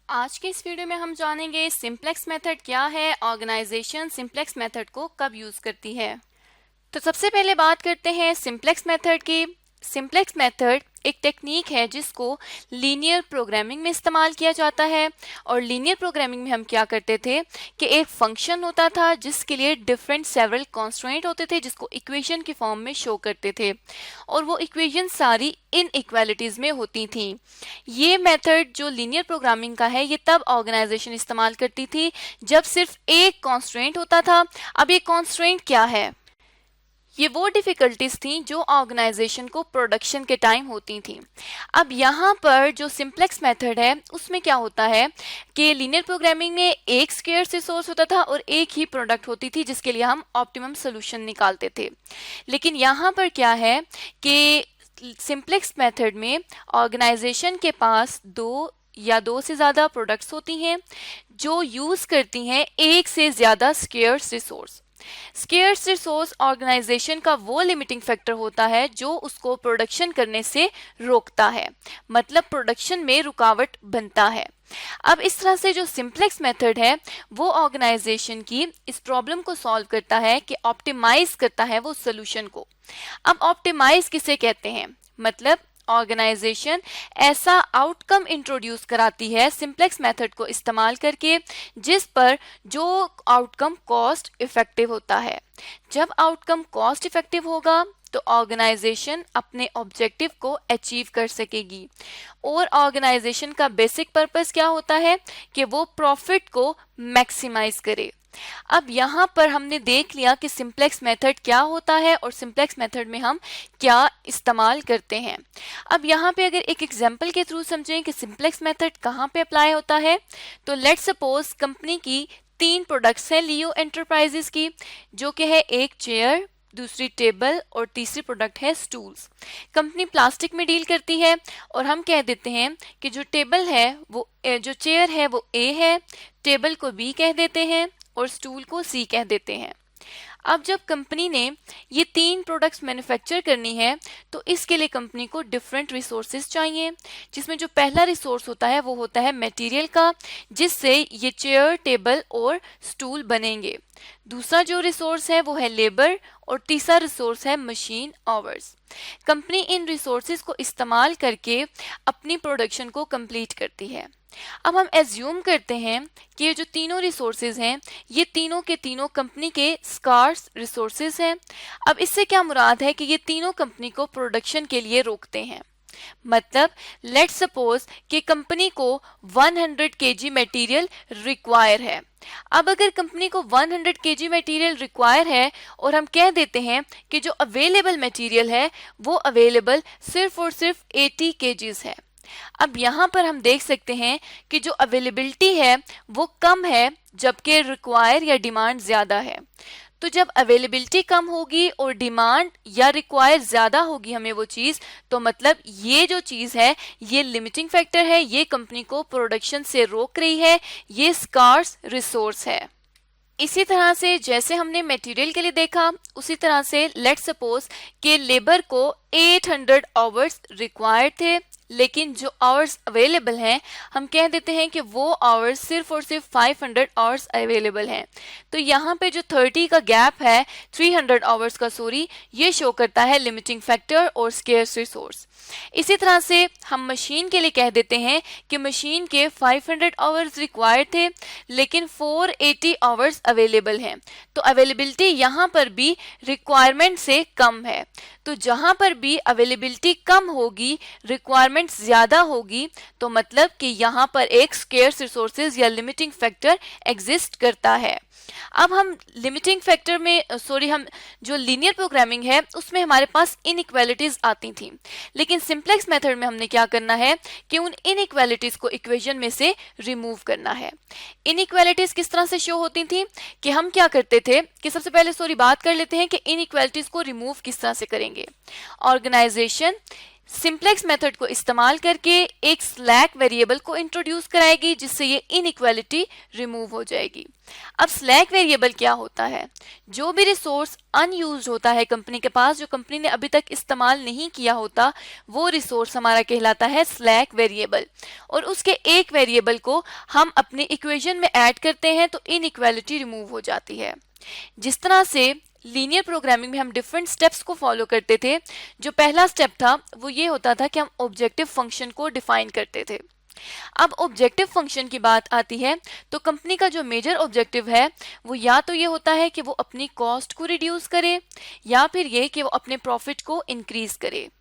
आज के इस वीडियो में हम जानेंगे सिंप्लेक्स मेथड क्या है, ऑर्गेनाइजेशन सिंप्लेक्स मेथड को कब यूज करती है। तो सबसे पहले बात करते हैं सिंप्लेक्स मेथड की। सिंप्लेक्स मेथड एक टेक्निक है जिसको लीनियर प्रोग्रामिंग में इस्तेमाल किया जाता है। और लीनियर प्रोग्रामिंग में हम क्या करते थे कि एक फंक्शन होता था जिसके लिए डिफरेंट सेवरल कॉन्स्ट्रेंट होते थे जिसको इक्वेशन की फॉर्म में शो करते थे, और वो इक्वेशन सारी इन इक्वालिटीज में होती थी। ये मेथड जो लीनियर प्रोग्रामिंग का है ये तब ऑर्गेनाइजेशन इस्तेमाल करती थी जब सिर्फ एक कॉन्स्ट्रेंट होता था। अब ये कॉन्स्ट्रेंट क्या है? ये वो डिफिकल्टीज थी जो ऑर्गेनाइजेशन को प्रोडक्शन के टाइम होती थी। अब यहाँ पर जो सिंप्लेक्स मेथड है उसमें क्या होता है कि लीनियर प्रोग्रामिंग में एक स्केर्स रिसोर्स होता था और एक ही प्रोडक्ट होती थी जिसके लिए हम ऑप्टिमम सोल्यूशन निकालते थे। लेकिन यहाँ पर क्या है कि सिंप्लेक्स मेथड में ऑर्गेनाइजेशन के पास दो से ज़्यादा प्रोडक्ट्स होती हैं जो यूज़ करती हैं एक से ज़्यादा scarce resource. Scarce resource organisation का वो लिमिटिंग फैक्टर होता है जो उसको प्रोडक्शन करने से रोकता है, मतलब प्रोडक्शन में रुकावट बनता है। अब इस तरह से जो सिंप्लेक्स मेथड है वो ऑर्गेनाइजेशन की इस प्रॉब्लम को सॉल्व करता है कि ऑप्टिमाइज करता है वो सोल्यूशन को। अब ऑप्टिमाइज किसे कहते हैं? मतलब ऑर्गेनाइजेशन ऐसा आउटकम इंट्रोड्यूस कराती है सिंप्लेक्स मेथड को इस्तेमाल करके जिस पर जो आउटकम कॉस्ट इफेक्टिव होता है। जब आउटकम कॉस्ट इफेक्टिव होगा तो ऑर्गेनाइजेशन अपने ऑब्जेक्टिव को अचीव कर सकेगी। और ऑर्गेनाइजेशन का बेसिक पर्पस क्या होता है कि वो प्रॉफिट को मैक्सिमाइज करे। अब यहाँ पर हमने देख लिया कि सिंप्लेक्स मेथड क्या होता है और सिंप्लेक्स मेथड में हम क्या इस्तेमाल करते हैं। अब यहाँ पे अगर एक एग्जांपल के थ्रू समझें कि सिंप्लेक्स मेथड कहाँ पे अप्लाई होता है, तो लेट्स सपोज कंपनी की 3 प्रोडक्ट्स हैं लियो एंटरप्राइजेस की, जो कि है एक चेयर, दूसरी टेबल और तीसरी प्रोडक्ट है स्टूल्स। कंपनी प्लास्टिक में डील करती है और हम कह देते हैं कि जो टेबल है वो जो चेयर है वो ए है, टेबल को बी कह देते हैं और स्टूल को सी कह देते हैं। अब जब कंपनी ने ये 3 प्रोडक्ट्स मैन्युफैक्चर करनी है तो इसके लिए कंपनी को डिफरेंट रिसोर्सेज चाहिए, जिसमें जो पहला रिसोर्स होता है वो होता है मटेरियल का, जिससे ये चेयर, टेबल और स्टूल बनेंगे। दूसरा जो रिसोर्स है वो है लेबर और तीसरा रिसोर्स है मशीन आवर्स। कंपनी इन रिसोर्सेज को इस्तेमाल करके अपनी प्रोडक्शन को कंप्लीट करती है। अब हम एज्यूम करते हैं कि ये जो तीनों रिसोर्सेज हैं ये तीनों के तीनों कंपनी के स्कार्स रिसोर्सेज हैं। अब इससे क्या मुराद है कि ये तीनों कंपनी को प्रोडक्शन के लिए रोकते हैं। मतलब लेट्स सपोज कि कंपनी को 100 केजी मटेरियल रिक्वायर है। अब अगर कंपनी को 100 केजी मटेरियल रिक्वायर है और हम कह देते हैं कि जो अवेलेबल मटेरियल है वो अवेलेबल सिर्फ और सिर्फ 80 केजीज है। अब यहाँ पर हम देख सकते हैं कि जो अवेलेबिलिटी है वो कम है जबकि रिक्वायर या डिमांड ज्यादा है। तो जब अवेलेबिलिटी कम होगी और डिमांड या रिक्वायर ज्यादा होगी हमें वो चीज, तो मतलब ये जो चीज है ये लिमिटिंग फैक्टर है, ये कंपनी को प्रोडक्शन से रोक रही है, ये स्कार्स रिसोर्स है। इसी तरह से जैसे हमने मटेरियल के लिए देखा उसी तरह से लेट्स सपोज कि लेबर को 800 आवर्स रिक्वायर्ड थे, लेकिन जो आवर्स अवेलेबल हैं हम कह देते हैं कि वो आवर्स सिर्फ और सिर्फ 500 आवर्स अवेलेबल हैं। तो यहाँ पे जो 30 का गैप है 300 आवर्स का सॉरी, ये शो करता है लिमिटिंग फैक्टर और स्केर्स रिसोर्स। इसी तरह से हम मशीन के लिए कह देते हैं कि मशीन के 500 आवर्स रिक्वायर्ड थे लेकिन 480 आवर्स अवेलेबल हैं। तो अवेलेबिलिटी यहाँ पर भी रिक्वायरमेंट से कम है। तो जहां पर भी अवेलेबिलिटी कम होगी, रिक्वायरमेंट ज्यादा होगी, तो मतलब कि यहाँ पर एक स्केर्स रिसोर्सेज या लिमिटिंग फैक्टर एग्जिस्ट करता है। अब हम लिमिटिंग फैक्टर में हम जो लीनियर प्रोग्रामिंग है उसमें हमारे पास इनइक्वालिटीज आती थी, लेकिन सिंप्लेक्स मेथड में हमने क्या करना है कि उन इनइक्वालिटीज को इक्वेशन में से रिमूव करना है। इनइक्वालिटीज किस तरह से शो होती थी कि हम क्या करते थे कि सबसे पहले बात कर लेते हैं कि इनइक्वालिटीज को रिमूव किस तरह से करेंगे। ऑर्गेनाइजेशन सिंप्लेक्स मेथड को इस्तेमाल करके एक स्लैक वेरिएबल को इंट्रोड्यूस कराएगी, जिससे ये इनइक्वालिटी रिमूव हो जाएगी। अब स्लैक वेरिएबल क्या होता है? जो भी रिसोर्स अनयूज्ड होता है कंपनी के पास, जो कंपनी ने अभी तक इस्तेमाल नहीं किया होता, वो रिसोर्स हमारा कहलाता है स्लैक वेरिएबल। और उसके एक वेरिएबल को हम अपनी इक्वेशन में ऐड करते हैं तो इनइक्वालिटी रिमूव हो जाती है। जिस तरह से लीनियर प्रोग्रामिंग में हम डिफरेंट स्टेप्स को फॉलो करते थे, जो पहला स्टेप था वो ये होता था कि हम ऑब्जेक्टिव फंक्शन को डिफाइन करते थे। अब ऑब्जेक्टिव फंक्शन की बात आती है तो कंपनी का जो मेजर ऑब्जेक्टिव है वो या तो ये होता है कि वो अपनी कॉस्ट को रिड्यूस करे, या फिर ये कि वो अपने प्रॉफिट को इंक्रीज करे।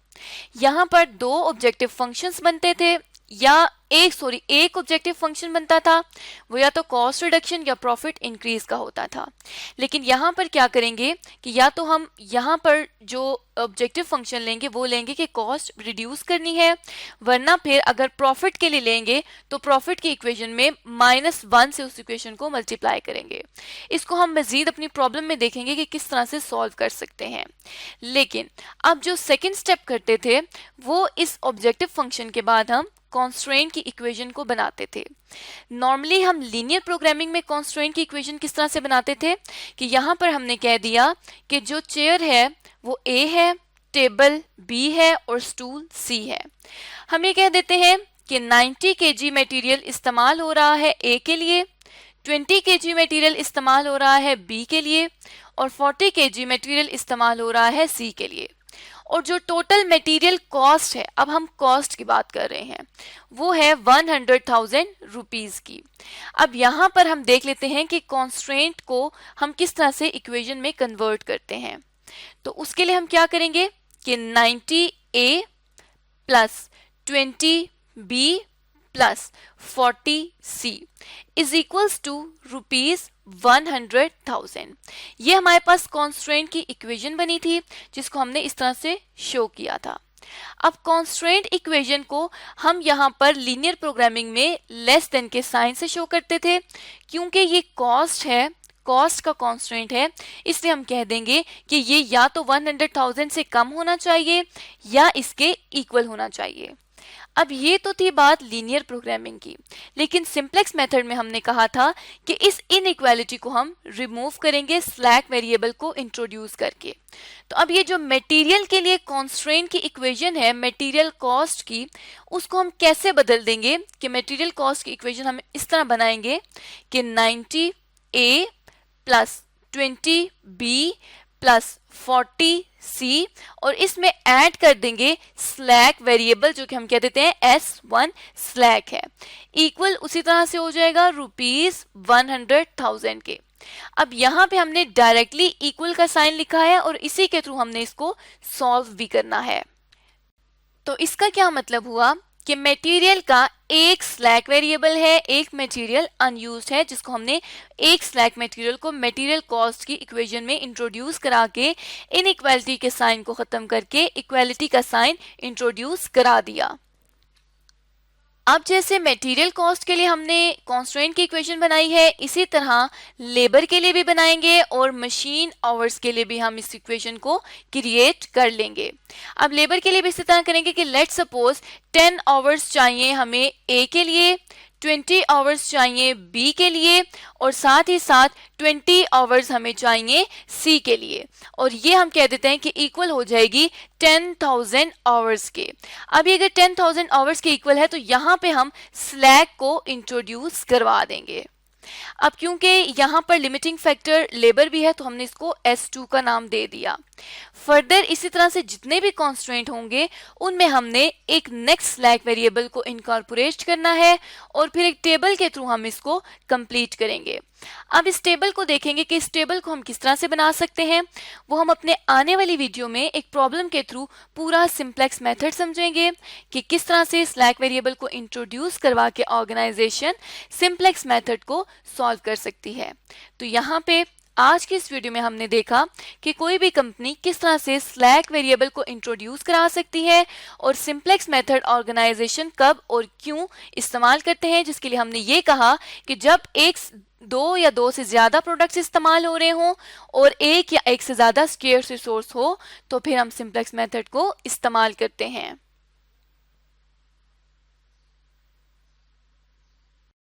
यहाँ पर दो ऑब्जेक्टिव फंक्शंस बनते थे, या एक ऑब्जेक्टिव फंक्शन बनता था, वो या तो कॉस्ट रिडक्शन या प्रॉफिट इंक्रीज का होता था। लेकिन यहाँ पर क्या करेंगे कि या तो हम यहाँ पर जो ऑब्जेक्टिव फंक्शन लेंगे वो लेंगे कि कॉस्ट रिड्यूस करनी है, वरना फिर अगर प्रॉफिट के लिए लेंगे तो प्रॉफिट की इक्वेशन में -1 से उस इक्वेशन को मल्टीप्लाई करेंगे। इसको हम मजीद अपनी प्रॉब्लम में देखेंगे कि किस तरह से सॉल्व कर सकते हैं। लेकिन अब जो सेकेंड स्टेप करते थे वो इस ऑब्जेक्टिव फंक्शन के बाद हम कॉन्स्ट्रेंट की इक्वेशन को बनाते थे। नॉर्मली हम लीनियर प्रोग्रामिंग में कॉन्स्ट्रेंट की इक्वेशन किस तरह से बनाते थे कि यहाँ पर हमने कह दिया कि जो चेयर है वो A है, टेबल B है और स्टूल C है। हम ये कह देते हैं कि 90 kg मटेरियल इस्तेमाल हो रहा है A के लिए, 20 kg मटेरियल इस्तेमाल हो रहा है B के लिए और 40 kg मटेरियल इस्तेमाल हो रहा है C के लिए। और जो टोटल मटेरियल कॉस्ट है, अब हम कॉस्ट की बात कर रहे हैं, वो है 100,000 रुपीज की। अब यहाँ पर हम देख लेते हैं कि कॉन्स्ट्रेंट को हम किस तरह से इक्वेशन में कन्वर्ट करते हैं। तो उसके लिए हम क्या करेंगे कि 90A plus 20B plus 40C is equals to ₹100,000। ये हमारे पास कॉन्स्ट्रेंट की इक्वेशन बनी थी, जिसको हमने इस तरह से शो किया था। अब कॉन्स्ट्रेंट इक्वेशन को हम यहाँ पर लीनियर प्रोग्रामिंग में लेस देन के साइन से शो करते थे, क्योंकि ये कॉस्ट है, कॉस्ट का कॉन्स्ट्रेंट है, इसलिए हम कह देंगे कि ये या तो 100,000 से कम होना चाहिए या इसके इक्वल होना चाहिए। अब ये तो थी बात लीनियर प्रोग्रामिंग की, लेकिन सिंप्लेक्स मेथड में हमने कहा था कि इस इनइक्वालिटी को हम रिमूव करेंगे स्लैक वेरिएबल को इंट्रोड्यूस करके। तो अब ये जो मटेरियल के लिए कॉन्स्ट्रेंट की इक्वेशन है मटेरियल कॉस्ट की, उसको हम कैसे बदल देंगे कि मटेरियल कॉस्ट की इक्वेशन हम इस तरह बनाएंगे कि 90A plus 20B plus 40C और इसमें ऐड कर देंगे स्लैक वेरिएबल, जो कि हम कह देते हैं S1 स्लैक है, इक्वल उसी तरह से हो जाएगा ₹100,000 के। अब यहाँ पे हमने डायरेक्टली इक्वल का साइन लिखा है और इसी के थ्रू हमने इसको सॉल्व भी करना है। तो इसका क्या मतलब हुआ कि मटेरियल का एक स्लैक वेरिएबल है, एक मटेरियल अनयूज्ड है, जिसको हमने एक स्लैक मटेरियल को मटेरियल कॉस्ट की इक्वेशन में इंट्रोड्यूस करा के इनइक्वालिटी के साइन को खत्म करके इक्वालिटी का साइन इंट्रोड्यूस करा दिया। अब जैसे मटेरियल कॉस्ट के लिए हमने कॉन्स्ट्रेंट की इक्वेशन बनाई है, इसी तरह लेबर के लिए भी बनाएंगे और मशीन आवर्स के लिए भी हम इस इक्वेशन को क्रिएट कर लेंगे। अब लेबर के लिए भी इसी तरह करेंगे कि लेट्स सपोज 10 आवर्स चाहिए हमें A के लिए, 20 आवर्स चाहिए B के लिए और साथ ही साथ 20 आवर्स हमें चाहिए C के लिए, और ये हम कह देते हैं कि इक्वल हो जाएगी 10,000 आवर्स के। अब ये अगर 10,000 आवर्स के इक्वल है तो यहाँ पे हम स्लैक को इंट्रोड्यूस करवा देंगे। अब क्योंकि यहाँ पर लिमिटिंग फैक्टर लेबर भी है तो हमने इसको S2 का नाम दे दिया। फर्दर इसी तरह से जितने भी कॉन्स्ट्रेंट होंगे उनमें हमने एक नेक्स्ट स्लैक वेरिएबल को इनकॉर्पोरेट करना है और फिर एक टेबल के थ्रू हम इसको कंप्लीट करेंगे। अब इस टेबल को देखेंगे कि इस टेबल को हम किस तरह से बना सकते हैं, वो हम अपने आने वाली वीडियो में एक प्रॉब्लम के थ्रू पूरा सिंप्लेक्स मेथड समझेंगे कि किस तरह से स्लैक वेरिएबल को इंट्रोड्यूस करवा के ऑर्गेनाइजेशन सिंप्लेक्स मेथड को सॉल्व कर सकती है। तो यहाँ पे आज की इस वीडियो में हमने देखा कि कोई भी कंपनी किस तरह से स्लैक वेरिएबल को इंट्रोड्यूस करा सकती है और सिंप्लेक्स मेथड ऑर्गेनाइजेशन कब और क्यों इस्तेमाल करते हैं, जिसके लिए हमने ये कहा कि जब दो या दो से ज्यादा प्रोडक्ट्स इस्तेमाल हो रहे हों और एक या एक से ज्यादा स्केर्स रिसोर्स हो तो फिर हम सिंप्लेक्स मेथड को इस्तेमाल करते हैं।